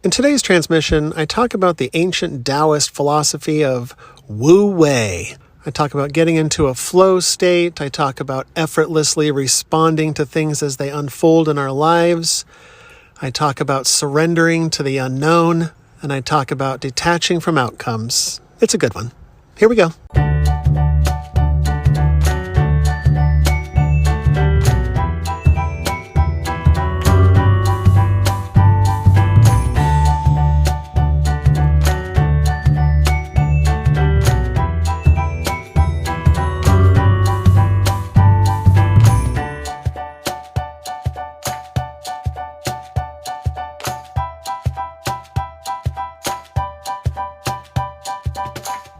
In today's transmission, I talk about the ancient Taoist philosophy of Wu Wei. I talk about getting into a flow state. I talk about effortlessly responding to things as they unfold in our lives. I talk about surrendering to the unknown, and I talk about detaching from outcomes. It's a good one. Here we go.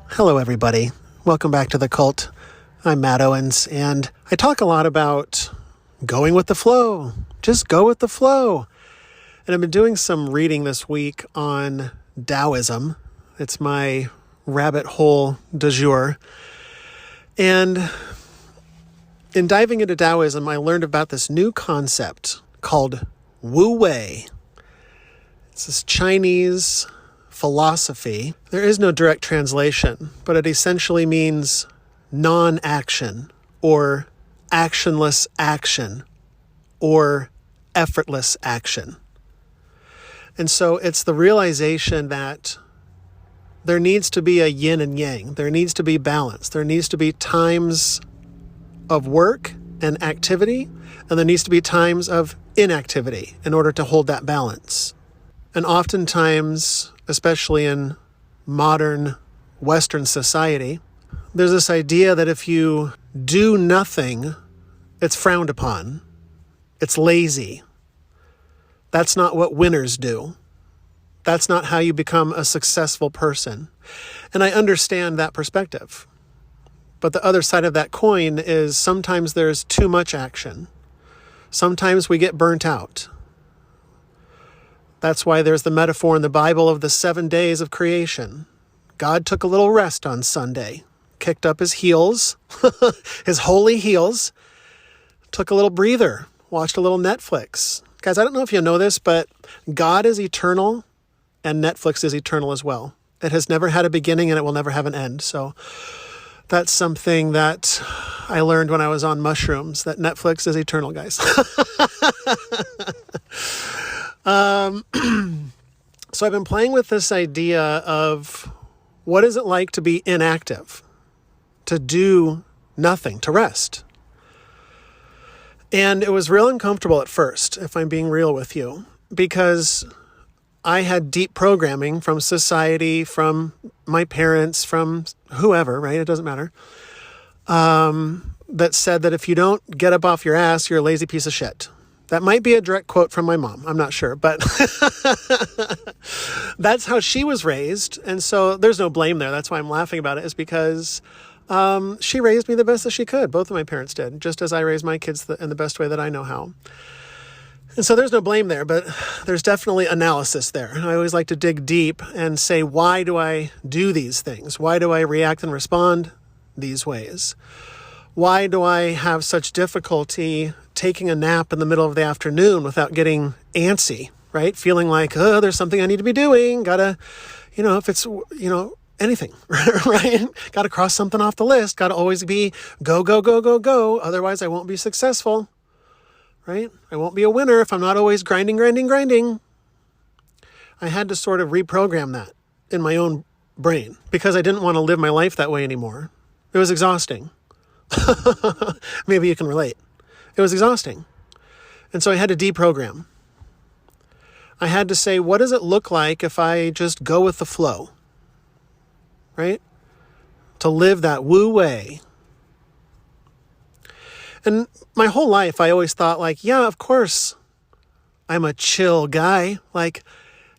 Hello, everybody. Welcome back to the Cult. I'm Matt Owens, and I talk a lot about going with the flow. Just go with the flow. And I've been doing some reading this week on Taoism. It's my rabbit hole du jour. And in diving into Taoism, I learned about this new concept called Wu Wei. It's this Chinese philosophy. There is no direct translation, but it essentially means non-action or actionless action or effortless action. And so it's the realization that there needs to be a yin and yang. There needs to be balance. There needs to be times of work and activity, and there needs to be times of inactivity in order to hold that balance. And oftentimes, especially in modern Western society, there's this idea that if you do nothing, it's frowned upon. It's lazy. That's not what winners do. That's not how you become a successful person. And I understand that perspective. But the other side of that coin is sometimes there's too much action. Sometimes we get burnt out. That's why there's the metaphor in the Bible of the 7 days of creation. God took a little rest on Sunday, kicked up his heels, his holy heels, took a little breather, watched a little Netflix. Guys, I don't know if you know this, but God is eternal and Netflix is eternal as well. It has never had a beginning and it will never have an end. So that's something that I learned when I was on mushrooms, that Netflix is eternal, guys. So I've been playing with this idea of what is it like to be inactive, to do nothing, to rest. And it was real uncomfortable at first, if I'm being real with you, because I had deep programming from society, from my parents, from whoever, right? It doesn't matter. That said that if you don't get up off your ass, you're a lazy piece of shit. That might be a direct quote from my mom. I'm not sure, but that's how she was raised. And so there's no blame there. That's why I'm laughing about it, is because she raised me the best that she could. Both of my parents did, just as I raised my kids in the best way that I know how. And so there's no blame there, but there's definitely analysis there. I always like to dig deep and say, why do I do these things? Why do I react and respond these ways? Why do I have such difficulty taking a nap in the middle of the afternoon without getting antsy, right? Feeling like, oh, there's something I need to be doing. Gotta, if it's, anything, right? Gotta cross something off the list. Gotta always be go, go, go, go, go. Otherwise, I won't be successful, right? I won't be a winner if I'm not always grinding. I had to sort of reprogram that in my own brain because I didn't want to live my life that way anymore. It was exhausting. Maybe you can relate. It was exhausting. And so I had to deprogram. I had to say, what does it look like if I just go with the flow? Right? To live that Wu Wei. And my whole life, I always thought yeah, of course, I'm a chill guy.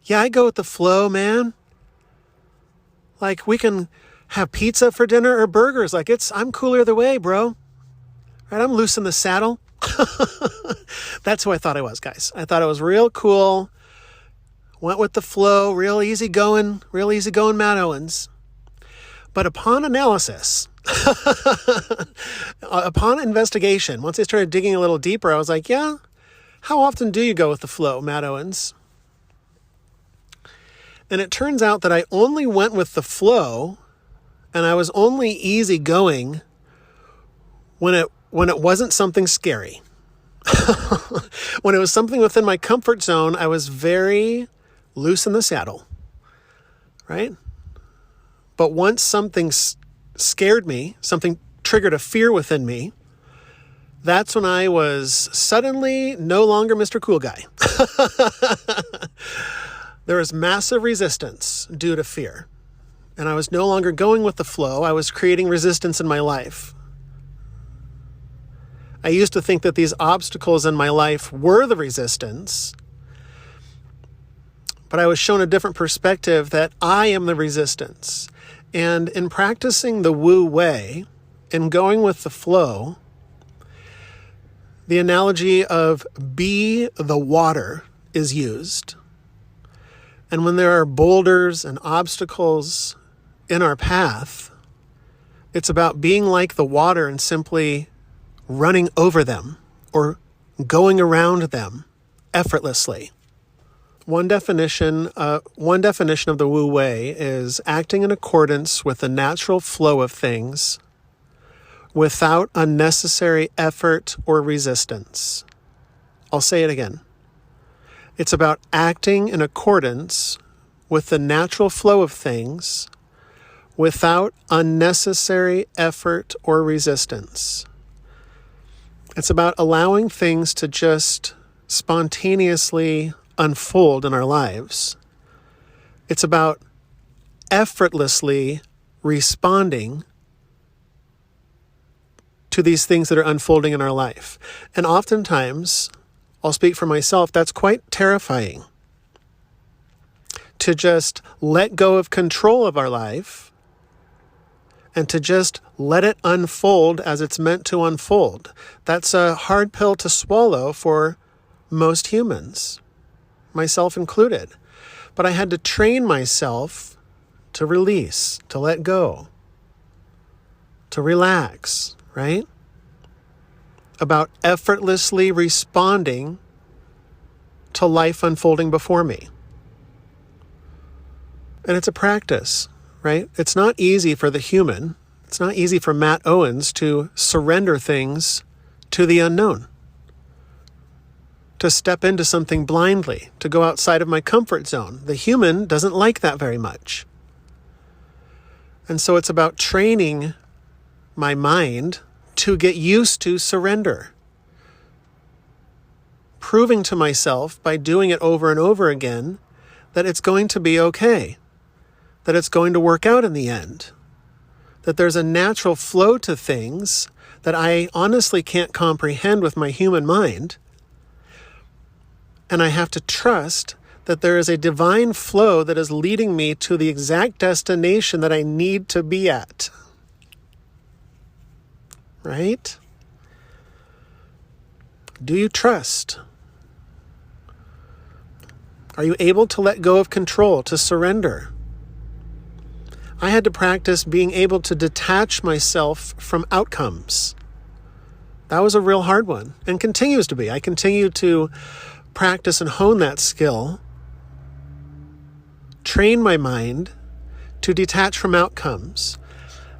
Yeah, I go with the flow, man. We can have pizza for dinner or burgers. I'm cool either way, bro. Right? I'm loose in the saddle. That's who I thought I was, guys. I thought I was real cool. Went with the flow, real easy going Matt Owens. But upon analysis, upon investigation, once I started digging a little deeper, I was like, yeah, how often do you go with the flow, Matt Owens? And it turns out that I only went with the flow and I was only easygoing when it wasn't something scary. When it was something within my comfort zone, I was very loose in the saddle, right? But once something scared me, something triggered a fear within me, that's when I was suddenly no longer Mr. Cool Guy. There was massive resistance due to fear. And I was no longer going with the flow. I was creating resistance in my life. I used to think that these obstacles in my life were the resistance, but I was shown a different perspective that I am the resistance. And in practicing the Wu Wei and going with the flow, the analogy of be the water is used. And when there are boulders and obstacles in our path, it's about being like the water and simply running over them or going around them effortlessly. One definition of the Wu Wei is acting in accordance with the natural flow of things without unnecessary effort or resistance. I'll say it again. It's about acting in accordance with the natural flow of things without unnecessary effort or resistance. It's about allowing things to just spontaneously unfold in our lives. It's about effortlessly responding to these things that are unfolding in our life. And oftentimes, I'll speak for myself, that's quite terrifying. To just let go of control of our life and to just let it unfold as it's meant to unfold. That's a hard pill to swallow for most humans, myself included. But I had to train myself to release, to let go, to relax, right? About effortlessly responding to life unfolding before me. And it's a practice, right? It's not easy for the human. It's not easy for Matt Owens to surrender things to the unknown, to step into something blindly, to go outside of my comfort zone. The human doesn't like that very much. And so it's about training my mind to get used to surrender. Proving to myself by doing it over and over again that it's going to be okay, that it's going to work out in the end, that there's a natural flow to things that I honestly can't comprehend with my human mind. And I have to trust that there is a divine flow that is leading me to the exact destination that I need to be at. Right? Do you trust? Are you able to let go of control, to surrender? I had to practice being able to detach myself from outcomes. That was a real hard one and continues to be. I continue to practice and hone that skill, train my mind to detach from outcomes.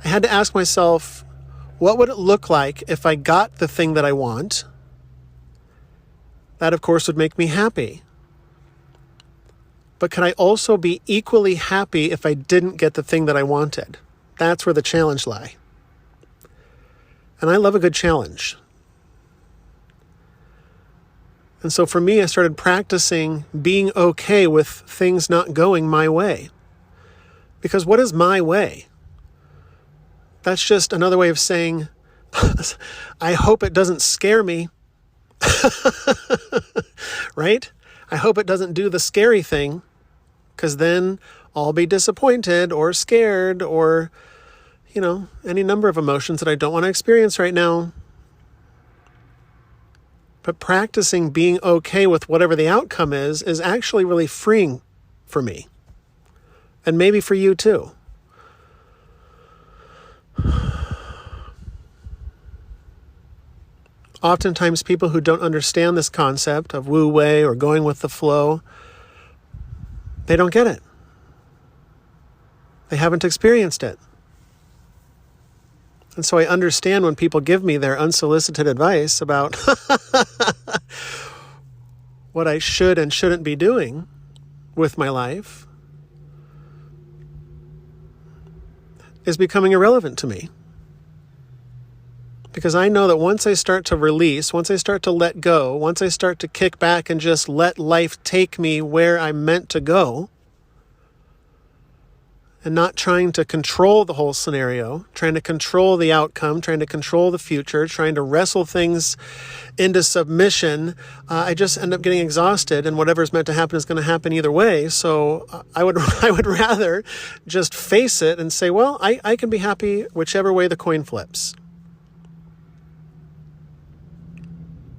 I had to ask myself, what would it look like if I got the thing that I want? That, of course, would make me happy. But could I also be equally happy if I didn't get the thing that I wanted? That's where the challenge lies. And I love a good challenge. And so for me, I started practicing being okay with things not going my way. Because what is my way? That's just another way of saying, I hope it doesn't scare me. Right? I hope it doesn't do the scary thing, because then I'll be disappointed or scared or, any number of emotions that I don't want to experience right now. But practicing being okay with whatever the outcome is actually really freeing for me. And maybe for you too. Oftentimes people who don't understand this concept of Wu Wei or going with the flow, they don't get it. They haven't experienced it. And so I understand when people give me their unsolicited advice about what I should and shouldn't be doing with my life is becoming irrelevant to me. Because I know that once I start to release, once I start to let go, once I start to kick back and just let life take me where I'm meant to go, and not trying to control the whole scenario, trying to control the outcome, trying to control the future, trying to wrestle things into submission, I just end up getting exhausted, and whatever's meant to happen is going to happen either way. So I would rather just face it and say, well, I can be happy whichever way the coin flips.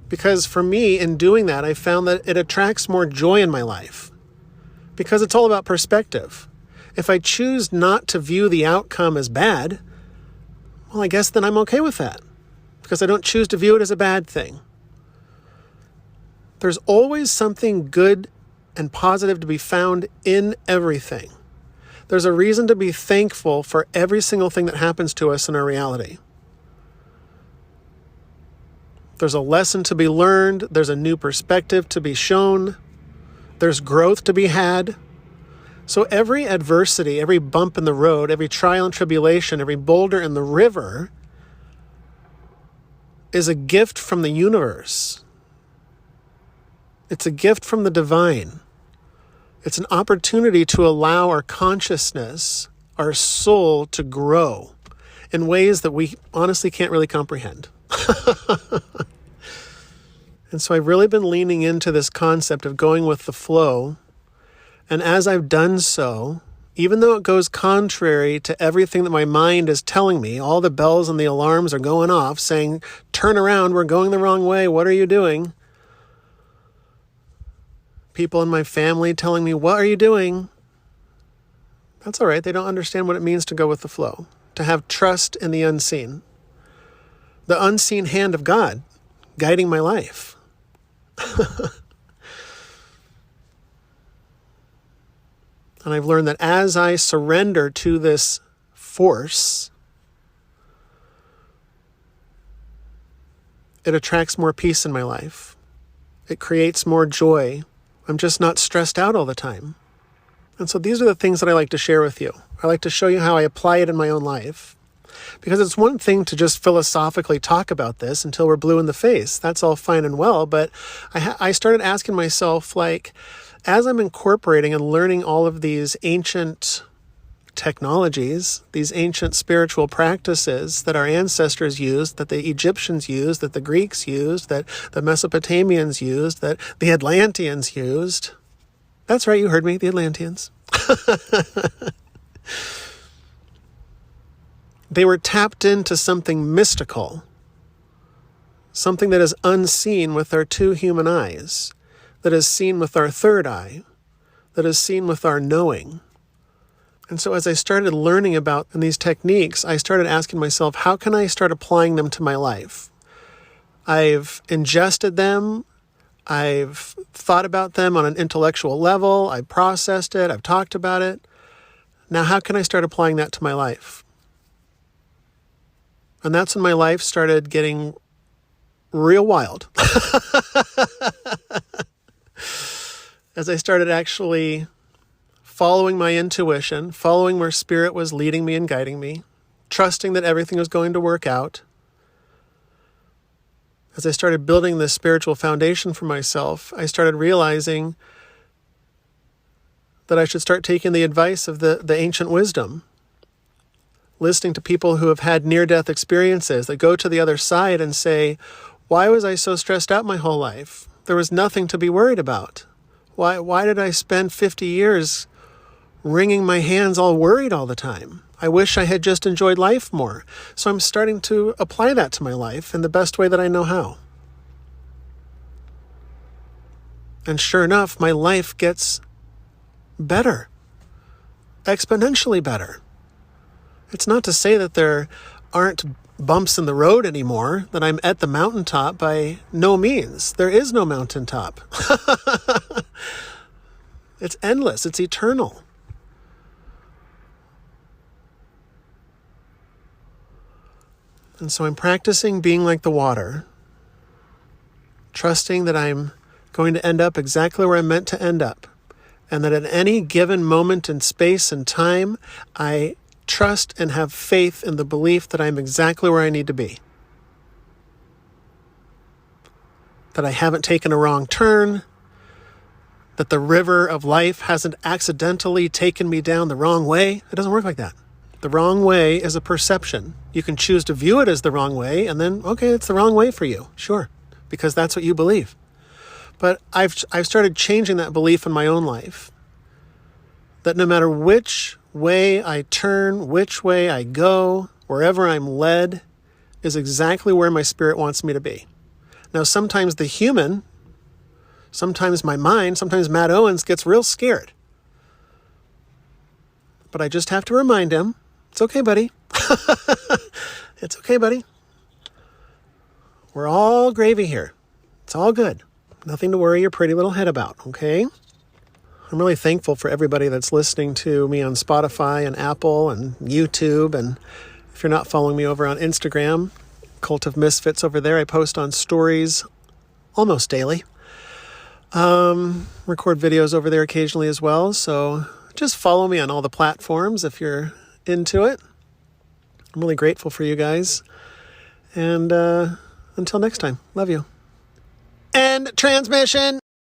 Because for me, in doing that, I found that it attracts more joy in my life. Because it's all about perspective. If I choose not to view the outcome as bad, well, I guess then I'm okay with that. Because I don't choose to view it as a bad thing. There's always something good and positive to be found in everything. There's a reason to be thankful for every single thing that happens to us in our reality. There's a lesson to be learned. There's a new perspective to be shown. There's growth to be had. So every adversity, every bump in the road, every trial and tribulation, every boulder in the river is a gift from the universe. It's a gift from the divine. It's an opportunity to allow our consciousness, our soul, to grow in ways that we honestly can't really comprehend. And so I've really been leaning into this concept of going with the flow. And as I've done so, even though it goes contrary to everything that my mind is telling me, all the bells and the alarms are going off saying, turn around, we're going the wrong way, what are you doing? People in my family telling me, what are you doing? That's all right. They don't understand what it means to go with the flow, to have trust in the unseen. The unseen hand of God guiding my life. And I've learned that as I surrender to this force, it attracts more peace in my life. It creates more joy. I'm just not stressed out all the time. And so these are the things that I like to share with you. I like to show you how I apply it in my own life. Because it's one thing to just philosophically talk about this until we're blue in the face. That's all fine and well. But I started asking myself, like, as I'm incorporating and learning all of these ancient technologies, these ancient spiritual practices that our ancestors used, that the Egyptians used, that the Greeks used, that the Mesopotamians used, that the Atlanteans used. That's right, you heard me, the Atlanteans. They were tapped into something mystical, something that is unseen with our two human eyes, that is seen with our third eye, that is seen with our knowing. And so as I started learning about these techniques, I started asking myself, how can I start applying them to my life? I've ingested them. I've thought about them on an intellectual level. I've processed it. I've talked about it. Now, how can I start applying that to my life? And that's when my life started getting real wild. As I started actually following my intuition, following where spirit was leading me and guiding me, trusting that everything was going to work out. As I started building this spiritual foundation for myself, I started realizing that I should start taking the advice of the ancient wisdom, listening to people who have had near-death experiences that go to the other side and say, why was I so stressed out my whole life? There was nothing to be worried about. Why did I spend 50 years wringing my hands all worried all the time? I wish I had just enjoyed life more. So I'm starting to apply that to my life in the best way that I know how. And sure enough, my life gets better, exponentially better. It's not to say that there aren't bumps in the road anymore, that I'm at the mountaintop. By no means. There is no mountaintop. It's endless. It's eternal. And so I'm practicing being like the water, trusting that I'm going to end up exactly where I'm meant to end up, and that at any given moment in space and time, I trust and have faith in the belief that I'm exactly where I need to be. That I haven't taken a wrong turn, that the river of life hasn't accidentally taken me down the wrong way. It doesn't work like that. The wrong way is a perception. You can choose to view it as the wrong way, and then, okay, it's the wrong way for you. Sure, because that's what you believe. But I've started changing that belief in my own life. That no matter which way I turn, which way I go, wherever I'm led, is exactly where my spirit wants me to be. Now, sometimes the human, sometimes my mind, sometimes Matt Owens gets real scared. But I just have to remind him, it's okay, buddy. It's okay, buddy. We're all gravy here. It's all good. Nothing to worry your pretty little head about, okay? I'm really thankful for everybody that's listening to me on Spotify and Apple and YouTube. And if you're not following me over on Instagram, Cult of Misfits over there, I post on stories almost daily. Record videos over there occasionally as well. So just follow me on all the platforms if you're into it. I'm really grateful for you guys. And until next time, love you. End transmission.